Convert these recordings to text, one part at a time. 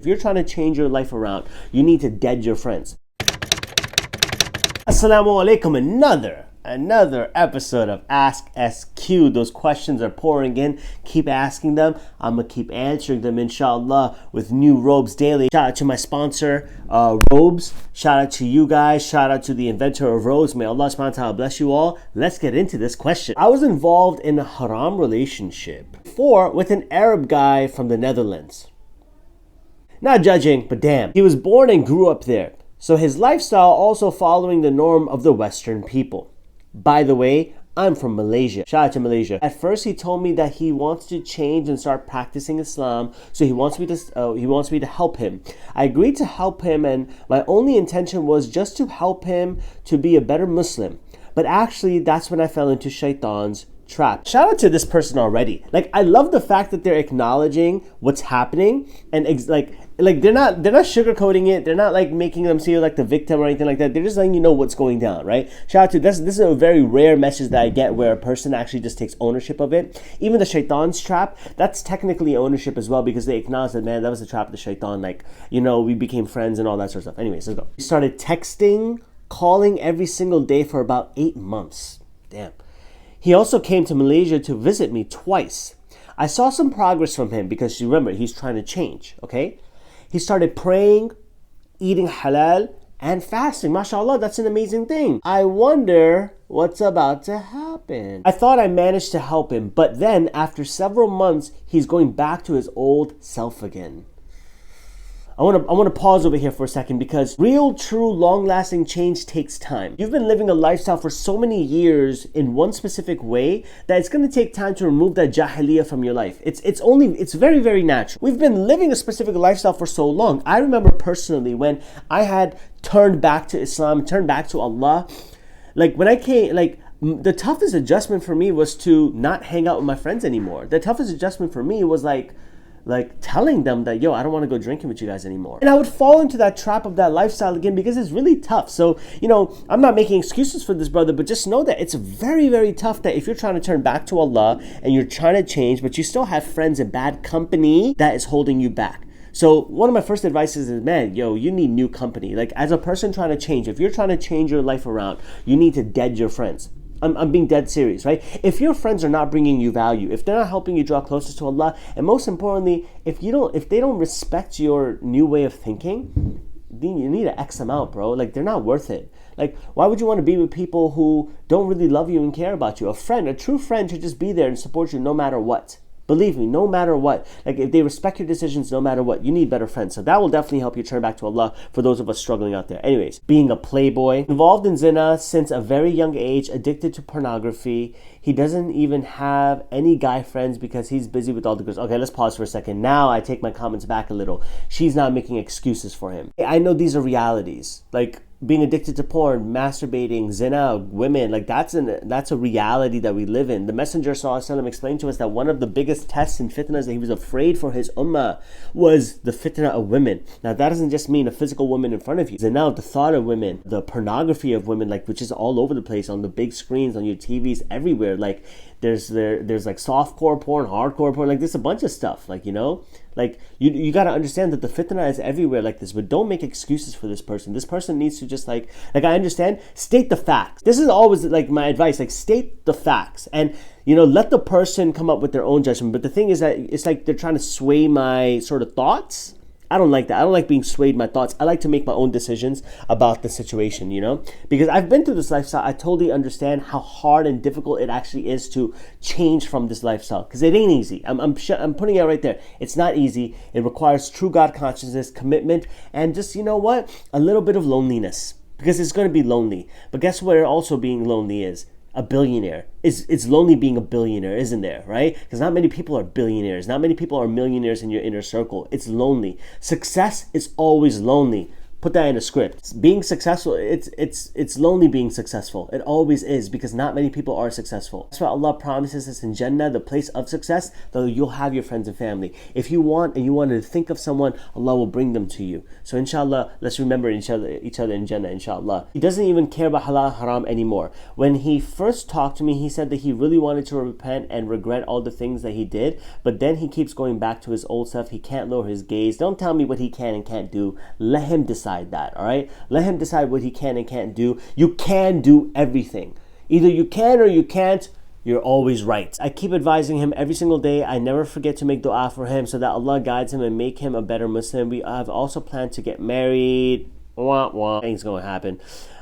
If you're trying to change your life around, you need to dead your friends. Assalamu alaikum, another episode of Ask SQ. Those questions are pouring in. Keep asking them. I'm going to keep answering them, inshaAllah, with new robes daily. Shout out to my sponsor, Robes. Shout out to you guys. Shout out to the inventor of robes. May Allah subhanahu wa ta'ala bless you all. Let's get into this question. I was involved in a haram relationship before with an Arab guy from the Netherlands. Not judging, but damn. He was born and grew up there. So his lifestyle also following the norm of the Western people. By the way, I'm from Malaysia. Shout out to Malaysia. At first, he told me that he wants to change and start practicing Islam. So he wants me to help him. I agreed to help him, and my only intention was just to help him to be a better Muslim. But actually, that's when I fell into shaitan's trap. Shout out to this person already. Like, I love the fact that they're acknowledging what's happening and like they're not sugarcoating it. They're not like making them seem like the victim or anything like that. They're just letting you know what's going down, right? Shout out to this. This is a very rare message that I get where a person actually just takes ownership of it. Even the shaitan's trap, that's technically ownership as well, because they acknowledge that, man, that was the trap of the shaitan. Like, you know, we became friends and all that sort of stuff. Anyways, let's go. We started texting, calling every single day for about 8 months. Damn. He also came to Malaysia to visit me twice. I saw some progress from him because, you remember, he's trying to change, okay? He started praying, eating halal, and fasting. MashaAllah, that's an amazing thing. I wonder what's about to happen. I thought I managed to help him, but then after several months, he's going back to his old self again. I want to pause over here for a second, because real, true, long-lasting change takes time. You've been living a lifestyle for so many years in one specific way that it's going to take time to remove that jahiliyyah from your life. It's very, very natural. We've been living a specific lifestyle for so long. I remember personally when I had turned back to Islam, turned back to Allah, like when I came, like the toughest adjustment for me was to not hang out with my friends anymore. The toughest adjustment for me was like telling them that, yo, I don't want to go drinking with you guys anymore. And I would fall into that trap of that lifestyle again, because it's really tough. So, you know, I'm not making excuses for this brother, but just know that it's very, very tough that if you're trying to turn back to Allah and you're trying to change, but you still have friends in bad company that is holding you back. So one of my first advices is, man, yo, you need new company. Like, as a person trying to change, if you're trying to change your life around, you need to dead your friends. I'm being dead serious, right? If your friends are not bringing you value, if they're not helping you draw closer to Allah, and most importantly, if they don't respect your new way of thinking, then you need to X them out, bro. Like, they're not worth it. Like, why would you want to be with people who don't really love you and care about you? A true friend should just be there and support you no matter what. Believe me, no matter what. Like, if they respect your decisions, no matter what, you need better friends. So that will definitely help you turn back to Allah for those of us struggling out there. Anyways, being a playboy, involved in zina since a very young age, addicted to pornography. He doesn't even have any guy friends because he's busy with all the girls. Okay, let's pause for a second. Now I take my comments back a little. She's not making excuses for him. I know these are realities. Like, being addicted to porn, masturbating, zina, women, like that's a reality that we live in. The Messenger ﷺ explained to us that one of the biggest tests and fitnas that he was afraid for his ummah was the fitna of women. Now, that doesn't just mean a physical woman in front of you. Zina, the thought of women, the pornography of women, like, which is all over the place on the big screens, on your TVs, everywhere. Like, there's like softcore porn, hardcore porn, like there's a bunch of stuff, like, you know, like you got to understand that the fitna is everywhere like this, but don't make excuses for this person. This person needs to just like I understand, state the facts. This is always like my advice, like state the facts and, you know, let the person come up with their own judgment. But the thing is that it's like they're trying to sway my sort of thoughts. I don't like that. I don't like being swayed my thoughts. I like to make my own decisions about the situation, you know? Because I've been through this lifestyle. I totally understand how hard and difficult it actually is to change from this lifestyle. Because it ain't easy. I'm putting it right there. It's not easy. It requires true God consciousness, commitment, and just, you know what? A little bit of loneliness. Because it's going to be lonely. But guess where also being lonely is? A billionaire. It's lonely being a billionaire, isn't there, right? Because not many people are billionaires. Not many people are millionaires in your inner circle. It's lonely. Success is always lonely. Put that in a script. Being successful, it's lonely being successful. It always is, because not many people are successful. That's why Allah promises us in Jannah, the place of success, though you'll have your friends and family. If you want and you wanted to think of someone, Allah will bring them to you. So inshallah, let's remember each other in Jannah, inshallah. He doesn't even care about halal haram anymore. When he first talked to me, he said that he really wanted to repent and regret all the things that he did, but then he keeps going back to his old self. He can't lower his gaze. Don't tell me what he can and can't do. Let him decide that, all right? Let him decide what he can and can't do. You can do everything. Either you can or you can't. You're always right. I keep advising him every single day. I never forget to make dua for him so that Allah guides him and make him a better Muslim. We have also planned to get married. Ain't going to happen.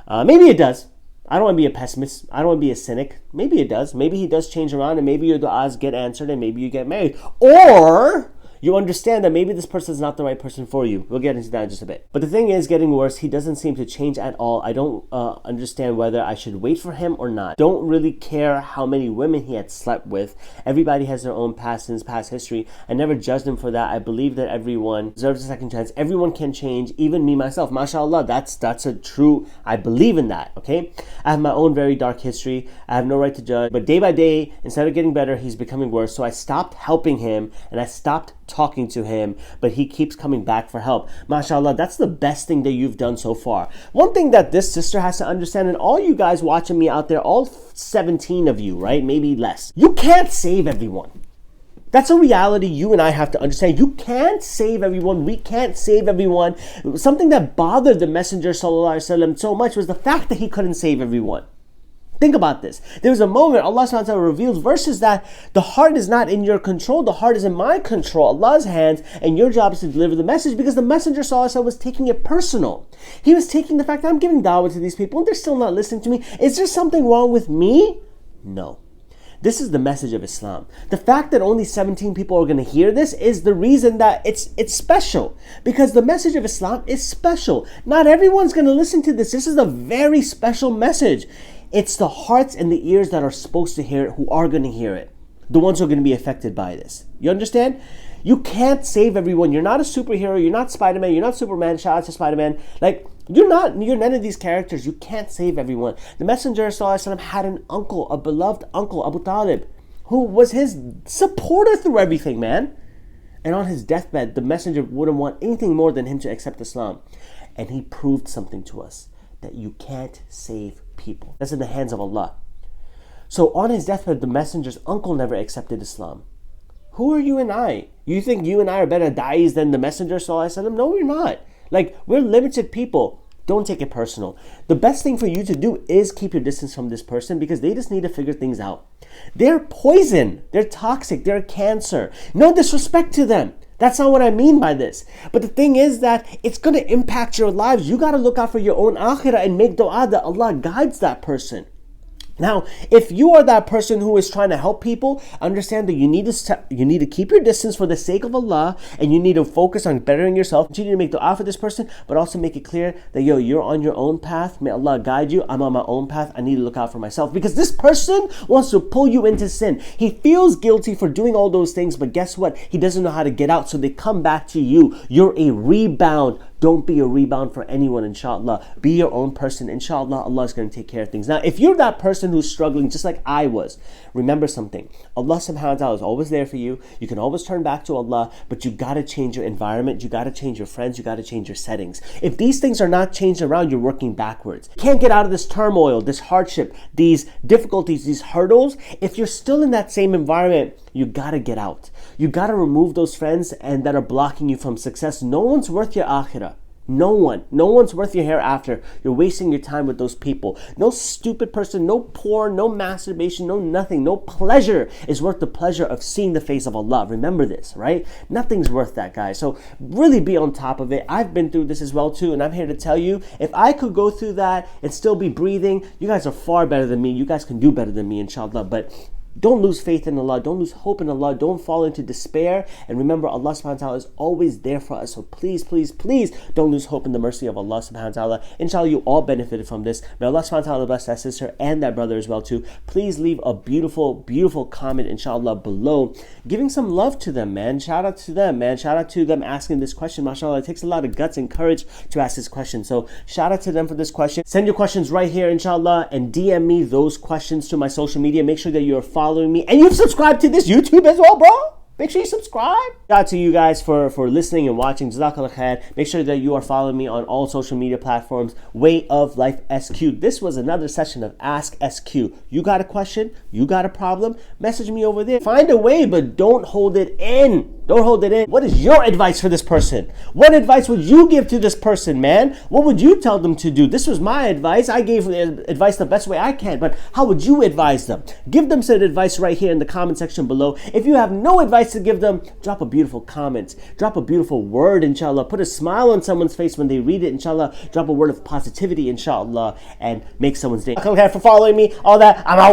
Maybe it does. I don't want to be a pessimist. I don't want to be a cynic. Maybe it does. Maybe he does change around and maybe your du'as get answered and maybe you get married. Or you understand that maybe this person is not the right person for you. We'll get into that in just a bit. But the thing is getting worse. He doesn't seem to change at all. I don't understand whether I should wait for him or not. Don't really care how many women he had slept with. Everybody has their own past history. I never judged him for that. I believe that everyone deserves a second chance. Everyone can change, even me myself. MashaAllah, that's a true, I believe in that, okay? I have my own very dark history. I have no right to judge. But day by day, instead of getting better, he's becoming worse. So I stopped helping him and I stopped talking to him, but he keeps coming back for help. MashaAllah, that's the best thing that you've done so far. One thing that this sister has to understand, and all you guys watching me out there, all 17 of you, right? Maybe less. You can't save everyone. That's a reality you and I have to understand. You can't save everyone. We can't save everyone. Something that bothered the Messenger ﷺ so much was the fact that he couldn't save everyone. Think about this. There was a moment Allah subhanahu wa ta'ala reveals verses that the heart is not in your control. The heart is in my control, Allah's hands, and your job is to deliver the message, because the Messenger sallallahu alaihi wasallam was taking it personal. He was taking the fact that I'm giving da'wah to these people and they're still not listening to me. Is there something wrong with me? No. This is the message of Islam. The fact that only 17 people are going to hear this is the reason that it's special. Because the message of Islam is special. Not everyone's going to listen to this. This is a very special message. It's the hearts and the ears that are supposed to hear it who are going to hear it. The ones who are going to be affected by this. You understand? You can't save everyone. You're not a superhero. You're not Spider-Man. You're not Superman. Shout out to Spider-Man. You're none of these characters. You can't save everyone. The Messenger ﷺ had an uncle, a beloved uncle, Abu Talib, who was his supporter through everything, man. And on his deathbed, the Messenger wouldn't want anything more than him to accept Islam. And he proved something to us, that you can't save people. That's in the hands of Allah. So on his deathbed, the Messenger's uncle never accepted Islam. Who are you and I? You think you and I are better da'is than the Messenger ﷺ? No, we're not. We're limited people. Don't take it personal. The best thing for you to do is keep your distance from this person, because they just need to figure things out. They're poison. They're toxic. They're cancer. No disrespect to them. That's not what I mean by this. But the thing is that it's going to impact your lives. You got to look out for your own akhirah and make dua that Allah guides that person. Now, if you are that person who is trying to help people, understand that you need to keep your distance for the sake of Allah, and you need to focus on bettering yourself. You need to make dua for this person, but also make it clear that you're on your own path. May Allah guide you. I'm on my own path. I need to look out for myself, because this person wants to pull you into sin. He feels guilty for doing all those things, but guess what? He doesn't know how to get out, so they come back to you. You're a rebound. Don't be a rebound for anyone, inshallah. Be your own person. Inshallah, Allah is going to take care of things. Now, if you're that person who's struggling just like I was, remember something. Allah subhanahu wa ta'ala is always there for you. You can always turn back to Allah, but you got to change your environment. You got to change your friends. You got to change your settings. If these things are not changed around, you're working backwards. You can't get out of this turmoil, this hardship, these difficulties, these hurdles. If you're still in that same environment, you got to get out. You got to remove those friends and that are blocking you from success. No one's worth your akhirah. No one's worth your hereafter. You're wasting your time with those people. No stupid person, no porn, no masturbation, no nothing, no pleasure is worth the pleasure of seeing the face of Allah. Remember this, right? Nothing's worth that, guys. So really be on top of it. I've been through this as well too, and I'm here to tell you, if I could go through that and still be breathing, you guys are far better than me. You guys can do better than me, inshallah. But Don't lose faith in Allah. Don't lose hope in Allah. Don't fall into despair. And remember, Allah subhanahu wa ta'ala is always there for us. So please, please, please don't lose hope in the mercy of Allah subhanahu wa ta'ala. Inshallah, you all benefited from this. May Allah subhanahu wa ta'ala bless that sister and that brother as well too. Please leave a beautiful, beautiful comment, inshallah, below, giving some love to them, man. Shout out to them, man. Shout out to them asking this question. MashaAllah, it takes a lot of guts and courage to ask this question. So shout out to them for this question. Send your questions right here, inshallah, and DM me those questions to my social media. Make sure that you're following me and you've subscribed to this YouTube as well, bro. Make sure you subscribe. Shout out to you guys for listening and watching. Jazakallah khair. Make sure that you are following me on all social media platforms. Way of Life SQ. This was another session of Ask SQ. You got a question? You got a problem? Message me over there. Find a way, but don't hold it in. Don't hold it in. What is your advice for this person? What advice would you give to this person, man? What would you tell them to do? This was my advice. I gave advice the best way I can, but how would you advise them? Give them some advice right here in the comment section below. If you have no advice to give them, drop a beautiful comment. Drop a beautiful word, inshallah. Put a smile on someone's face when they read it, inshallah. Drop a word of positivity, inshallah, and make someone's day. Okay, for following me, all that. I'm out.